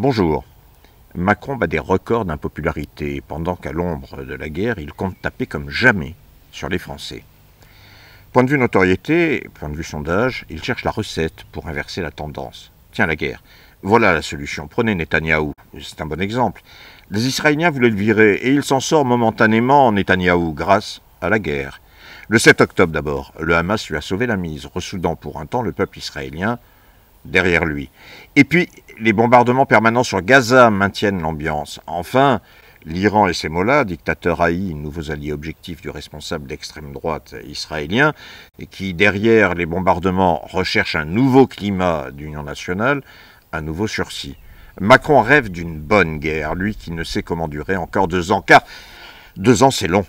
Bonjour. Macron bat des records d'impopularité, pendant qu'à l'ombre de la guerre, il compte taper comme jamais sur les Français. Point de vue notoriété, point de vue sondage, il cherche la recette pour inverser la tendance. Tiens, la guerre. Voilà la solution. Prenez Netanyahou. C'est un bon exemple. Les Israéliens voulaient le virer et il s'en sort momentanément, Netanyahou, grâce à la guerre. Le 7 octobre d'abord, le Hamas lui a sauvé la mise, ressoudant pour un temps le peuple israélien derrière lui. Et puis, les bombardements permanents sur Gaza maintiennent l'ambiance. Enfin, l'Iran et ses mollahs, dictateurs haïs, nouveaux alliés objectifs du responsable d'extrême droite israélien, et qui, derrière les bombardements, recherchent un nouveau climat d'union nationale, un nouveau sursis. Macron rêve d'une bonne guerre, lui qui ne sait comment durer encore 2 ans, car 2 ans c'est long.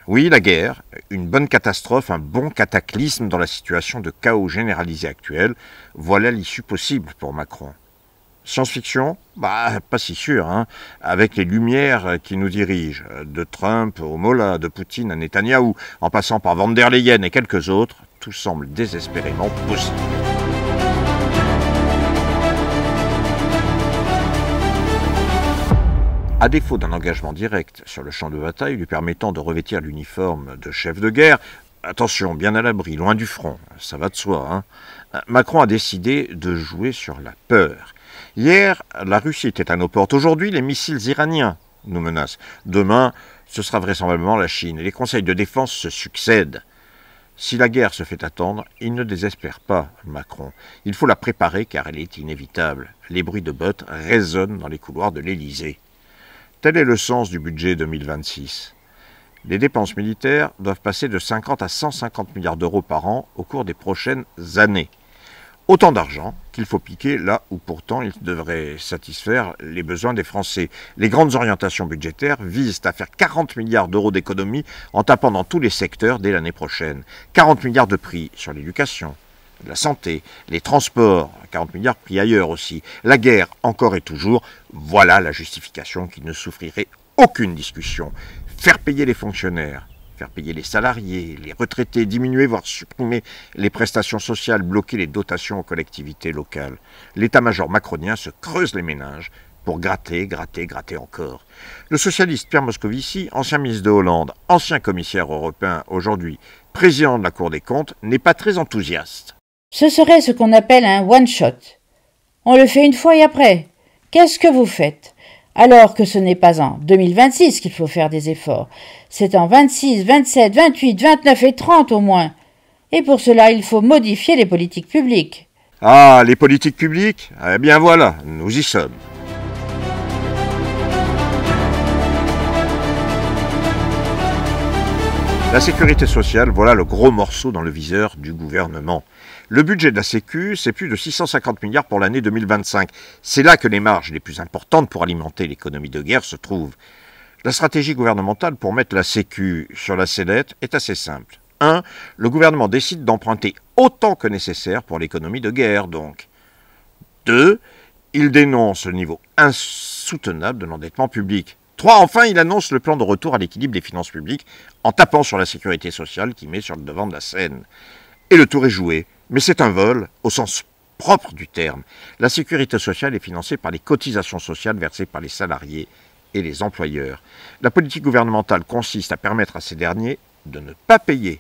Oui, la guerre, une bonne catastrophe, un bon cataclysme dans la situation de chaos généralisé actuelle, voilà l'issue possible pour Macron. Science-fiction? Pas si sûr, hein, avec les lumières qui nous dirigent, de Trump au Mollah, de Poutine à Netanyahou, en passant par Van der Leyen et quelques autres, tout semble désespérément possible. À défaut d'un engagement direct sur le champ de bataille lui permettant de revêtir l'uniforme de chef de guerre, attention, bien à l'abri, loin du front, ça va de soi, hein, Macron a décidé de jouer sur la peur. Hier, la Russie était à nos portes. Aujourd'hui, les missiles iraniens nous menacent. Demain, ce sera vraisemblablement la Chine. Et les conseils de défense se succèdent. Si la guerre se fait attendre, il ne désespère pas, Macron. Il faut la préparer car elle est inévitable. Les bruits de bottes résonnent dans les couloirs de l'Élysée. Tel est le sens du budget 2026. Les dépenses militaires doivent passer de 50 à 150 milliards d'euros par an au cours des prochaines années. Autant d'argent qu'il faut piquer là où pourtant il devrait satisfaire les besoins des Français. Les grandes orientations budgétaires visent à faire 40 milliards d'euros d'économies en tapant dans tous les secteurs dès l'année prochaine. 40 milliards de prix sur l'éducation, la santé, les transports, 40 milliards pris ailleurs aussi. La guerre, encore et toujours, voilà la justification qui ne souffrirait aucune discussion. Faire payer les fonctionnaires, faire payer les salariés, les retraités, diminuer voire supprimer les prestations sociales, bloquer les dotations aux collectivités locales. L'état-major macronien se creuse les méninges pour gratter encore. Le socialiste Pierre Moscovici, ancien ministre de Hollande, ancien commissaire européen, aujourd'hui président de la Cour des comptes, n'est pas très enthousiaste. Ce serait ce qu'on appelle un one-shot. On le fait une fois et après. Qu'est-ce que vous faites ? Alors que ce n'est pas en 2026 qu'il faut faire des efforts. C'est en 26, 27, 28, 29 et 30 au moins. Et pour cela, il faut modifier les politiques publiques. Ah, les politiques publiques ? Eh bien voilà, nous y sommes. La sécurité sociale, voilà le gros morceau dans le viseur du gouvernement. Le budget de la Sécu, c'est plus de 650 milliards pour l'année 2025. C'est là que les marges les plus importantes pour alimenter l'économie de guerre se trouvent. La stratégie gouvernementale pour mettre la Sécu sur la sellette est assez simple. 1. Le gouvernement décide d'emprunter autant que nécessaire pour l'économie de guerre, donc. 2. Il dénonce le niveau insoutenable de l'endettement public. 3. Enfin, il annonce le plan de retour à l'équilibre des finances publiques en tapant sur la sécurité sociale qui met sur le devant de la scène. Et le tour est joué. Mais c'est un vol au sens propre du terme. La sécurité sociale est financée par les cotisations sociales versées par les salariés et les employeurs. La politique gouvernementale consiste à permettre à ces derniers de ne pas payer.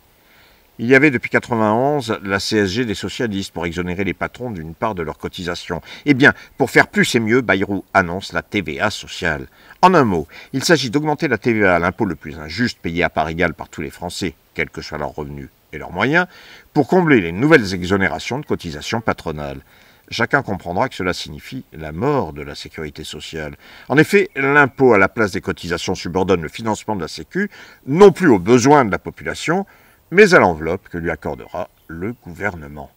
Il y avait depuis 1991 la CSG des socialistes pour exonérer les patrons d'une part de leurs cotisations. Eh bien, pour faire plus et mieux, Bayrou annonce la TVA sociale. En un mot, il s'agit d'augmenter la TVA, l'impôt le plus injuste payé à part égale par tous les Français, quels que soient leurs revenus et leurs moyens, pour combler les nouvelles exonérations de cotisations patronales. Chacun comprendra que cela signifie la mort de la sécurité sociale. En effet, l'impôt à la place des cotisations subordonne le financement de la Sécu, non plus aux besoins de la population, mais à l'enveloppe que lui accordera le gouvernement.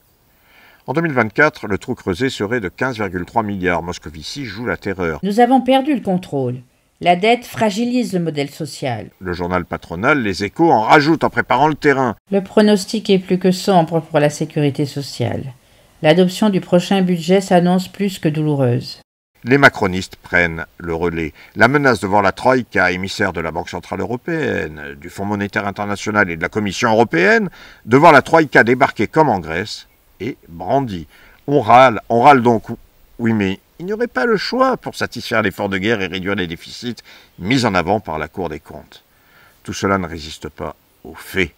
En 2024, le trou creusé serait de 15,3 milliards. Moscovici joue la terreur. Nous avons perdu le contrôle. La dette fragilise le modèle social. Le journal patronal, Les Échos, en rajoute en préparant le terrain. Le pronostic est plus que sombre pour la sécurité sociale. L'adoption du prochain budget s'annonce plus que douloureuse. Les macronistes prennent le relais. La menace de voir la Troïka, émissaire de la Banque Centrale Européenne, du Fonds Monétaire International et de la Commission Européenne, de voir la Troïka débarquer comme en Grèce, est brandie. On râle donc, oui mais il n'y aurait pas le choix pour satisfaire l'effort de guerre et réduire les déficits mis en avant par la Cour des comptes. Tout cela ne résiste pas aux faits.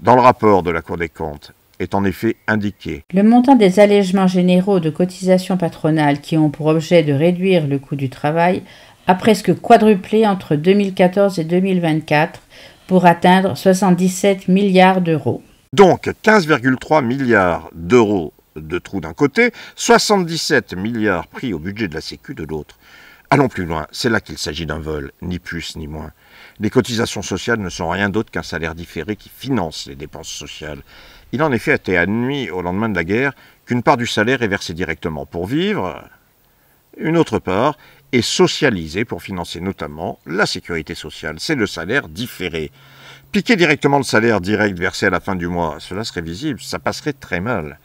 Dans le rapport de la Cour des comptes est en effet indiqué: le montant des allègements généraux de cotisations patronales qui ont pour objet de réduire le coût du travail a presque quadruplé entre 2014 et 2024 pour atteindre 77 milliards d'euros. Donc 15,3 milliards d'euros de trous d'un côté, 77 milliards pris au budget de la Sécu de l'autre. Allons plus loin, c'est là qu'il s'agit d'un vol, ni plus ni moins. Les cotisations sociales ne sont rien d'autre qu'un salaire différé qui finance les dépenses sociales. Il en effet a été admis au lendemain de la guerre qu'une part du salaire est versée directement pour vivre, une autre part est socialisée pour financer notamment la sécurité sociale. C'est le salaire différé. Piquer directement le salaire direct versé à la fin du mois, cela serait visible, ça passerait très mal.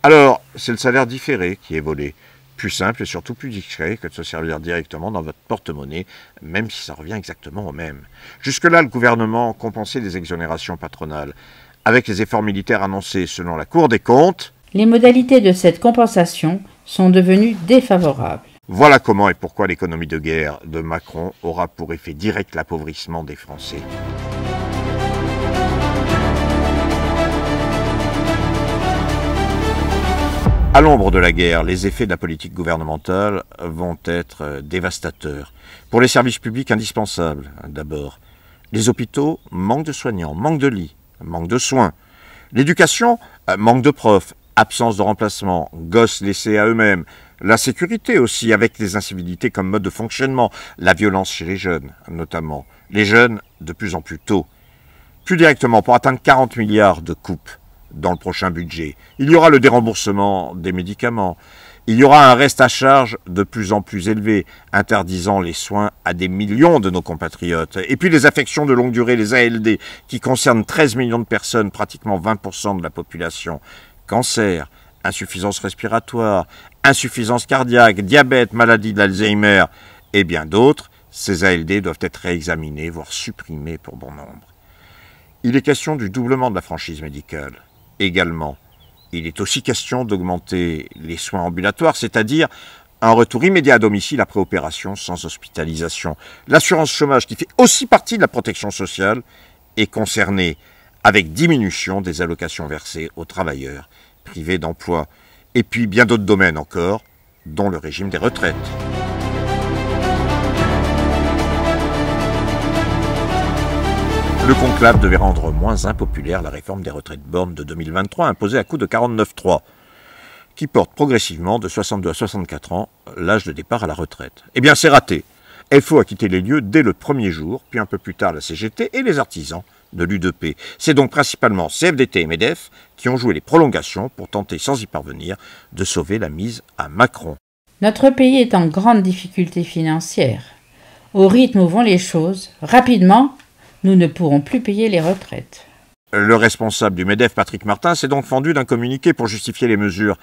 Alors, c'est le salaire différé qui est volé. Plus simple et surtout plus discret que de se servir directement dans votre porte-monnaie, même si ça revient exactement au même. Jusque-là, le gouvernement compensait les exonérations patronales. Avec les efforts militaires annoncés selon la Cour des comptes, les modalités de cette compensation sont devenues défavorables. Voilà comment et pourquoi l'économie de guerre de Macron aura pour effet direct l'appauvrissement des Français. À l'ombre de la guerre, les effets de la politique gouvernementale vont être dévastateurs. Pour les services publics indispensables, d'abord. Les hôpitaux manquent de soignants, manquent de lits, manquent de soins. L'éducation manque de profs, absence de remplacement, gosses laissés à eux-mêmes. La sécurité aussi, avec les incivilités comme mode de fonctionnement, la violence chez les jeunes, notamment. Les jeunes, de plus en plus tôt. Plus directement, pour atteindre 40 milliards de coupes dans le prochain budget, il y aura le déremboursement des médicaments. Il y aura un reste à charge de plus en plus élevé, interdisant les soins à des millions de nos compatriotes. Et puis les affections de longue durée, les ALD, qui concernent 13 millions de personnes, pratiquement 20% de la population. Cancer, insuffisance respiratoire, insuffisance cardiaque, diabète, maladie de l'Alzheimer et bien d'autres, ces ALD doivent être réexaminés, voire supprimés pour bon nombre. Il est question du doublement de la franchise médicale. Également, il est aussi question d'augmenter les soins ambulatoires, c'est-à-dire un retour immédiat à domicile après opération sans hospitalisation. L'assurance chômage, qui fait aussi partie de la protection sociale, est concernée, avec diminution des allocations versées aux travailleurs privés d'emploi. Et puis bien d'autres domaines encore, dont le régime des retraites. Le conclave devait rendre moins impopulaire la réforme des retraites bornes de 2023 imposée à coup de 49.3, qui porte progressivement de 62 à 64 ans l'âge de départ à la retraite. Eh bien c'est raté. FO a quitté les lieux dès le premier jour, puis un peu plus tard la CGT et les artisans de l'UDP. C'est donc principalement CFDT et MEDEF qui ont joué les prolongations pour tenter, sans y parvenir, de sauver la mise à Macron. Notre pays est en grande difficulté financière. Au rythme où vont les choses, rapidement, nous ne pourrons plus payer les retraites. Le responsable du MEDEF, Patrick Martin, s'est donc fendu d'un communiqué pour justifier les mesures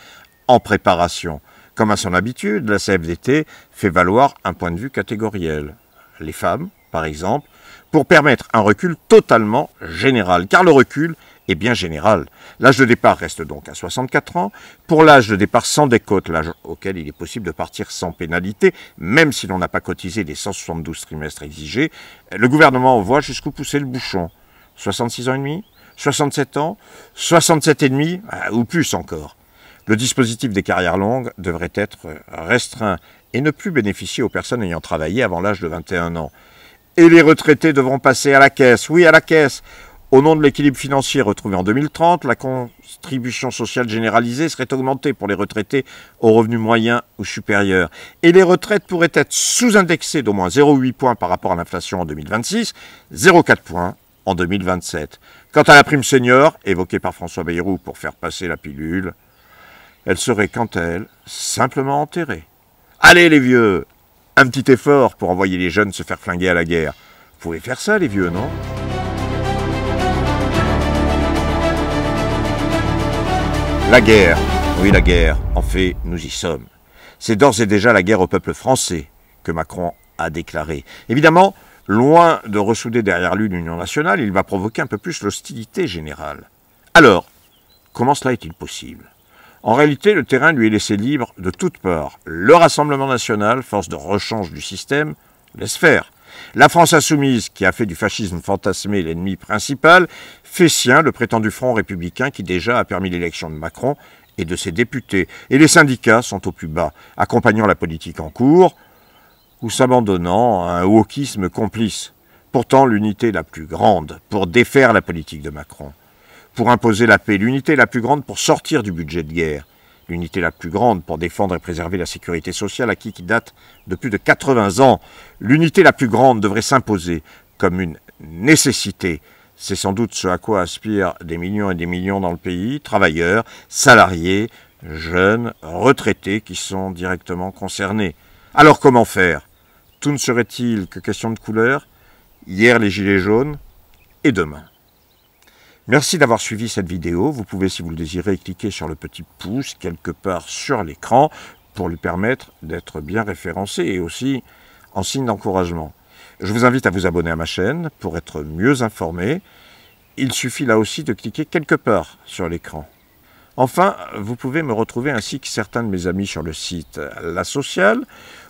en préparation. Comme à son habitude, la CFDT fait valoir un point de vue catégoriel. Les femmes, par exemple, pour permettre un recul totalement général. Car le recul est bien général. L'âge de départ reste donc à 64 ans. Pour l'âge de départ sans décote, l'âge auquel il est possible de partir sans pénalité, même si l'on n'a pas cotisé les 172 trimestres exigés, le gouvernement voit jusqu'où pousser le bouchon. 66 ans et demi, 67 ans, 67 et demi, ou plus encore. Le dispositif des carrières longues devrait être restreint et ne plus bénéficier aux personnes ayant travaillé avant l'âge de 21 ans. Et les retraités devront passer à la caisse, oui à la caisse. Au nom de l'équilibre financier retrouvé en 2030, la contribution sociale généralisée serait augmentée pour les retraités aux revenus moyens ou supérieurs. Et les retraites pourraient être sous-indexées d'au moins 0,8 points par rapport à l'inflation en 2026, 0,4 points en 2027. Quant à la prime senior, évoquée par François Bayrou pour faire passer la pilule, elle serait quant à elle simplement enterrée. Allez les vieux, un petit effort pour envoyer les jeunes se faire flinguer à la guerre. Vous pouvez faire ça les vieux, non ? La guerre, oui la guerre, en fait, nous y sommes. C'est d'ores et déjà la guerre au peuple français que Macron a déclarée. Évidemment, loin de ressouder derrière lui l'Union nationale, il va provoquer un peu plus l'hostilité générale. Alors, comment cela est-il possible ? En réalité, le terrain lui est laissé libre de toutes parts. Le Rassemblement national, force de rechange du système, laisse faire. La France insoumise, qui a fait du fascisme fantasmé l'ennemi principal, fait sien le prétendu Front républicain qui déjà a permis l'élection de Macron et de ses députés. Et les syndicats sont au plus bas, accompagnant la politique en cours ou s'abandonnant à un wokisme complice. Pourtant, l'unité la plus grande pour défaire la politique de Macron, pour imposer la paix, l'unité la plus grande pour sortir du budget de guerre, l'unité la plus grande pour défendre et préserver la sécurité sociale acquis qui date de plus de 80 ans. L'unité la plus grande devrait s'imposer comme une nécessité. C'est sans doute ce à quoi aspirent des millions et des millions dans le pays, travailleurs, salariés, jeunes, retraités qui sont directement concernés. Alors comment faire? Tout ne serait-il que question de couleur? Hier les gilets jaunes et demain. Merci d'avoir suivi cette vidéo. Vous pouvez, si vous le désirez, cliquer sur le petit pouce quelque part sur l'écran pour lui permettre d'être bien référencé et aussi en signe d'encouragement. Je vous invite à vous abonner à ma chaîne pour être mieux informé. Il suffit là aussi de cliquer quelque part sur l'écran. Enfin, vous pouvez me retrouver ainsi que certains de mes amis sur le site La Sociale,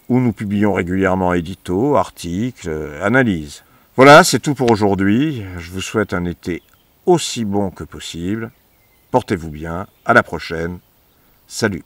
où nous publions régulièrement éditos, articles, analyses. Voilà, c'est tout pour aujourd'hui. Je vous souhaite un été aussi bon que possible. Portez-vous bien, à la prochaine. Salut.